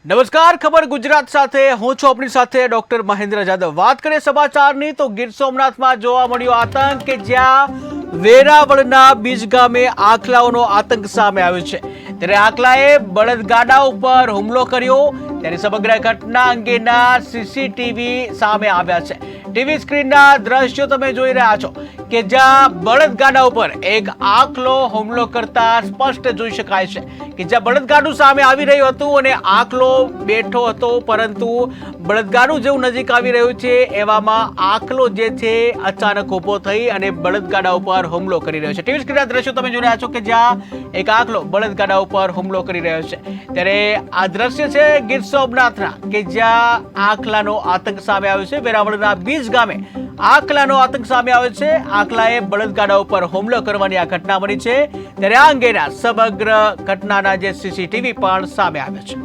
નમસ્કાર, ખબર ગુજરાત સાથે હું છું આપણી સાથે ડોક્ટર મહેન્દ્ર જાદવ। વાત કરીએ સમાચારની તો ગીર સોમનાથમાં જોવા મળ્યો આતંક કે જ્યાં વેરાવળના બીજ ગામે આખલાઓનો આતંક સામે આવ્યો છે। ત્યારે આખલાએ બળદગાડા ઉપર હુમલો કર્યો ત્યારે સમગ્ર ઘટના અંગેના સીસીટીવી સામે આવ્યા છે। ટીવી સ્ક્રીનના દ્રશ્યો તમે જોઈ રહ્યા છો કે જ્યાં બળદગાડા ઉપર એક આખલો હુમલો કરતા સ્પષ્ટ જોઈ શકાય છે કે જ્યાં બળદગાડું સામે આવી રહ્યું હતું અને આખલો બેઠો હતો, પરંતુ બળદગાડું જેવું નજીક આવી રહ્યું છે એવામાં આખલો જે છે અચાનક ઊભો થઈ અને બળદગાડા ઉપર હુમલો કરી રહ્યો છે। ટીવી સ્ક્રીનના દ્રશ્યો તમે જોઈ રહ્યા છો કે જ્યાં એક આખલો બળદગાડા ઉપર હુમલો કરી રહ્યો છે। ત્યારે આ દ્રશ્ય છે ગીર સોમનાથના કે જ્યાં આખલાનો આતંક સામે આવ્યો છે। વેરાવળના બીજ ગામે આખલાનો આતંક સામે આવ્યો છે। આખલાએ બળદગાડા ઉપર હુમલો કરવાની આ ઘટના બની છે। ત્યારે આ અંગેના સમગ્ર ઘટનાના જે સીસીટીવી પણ સામે આવ્યા છે।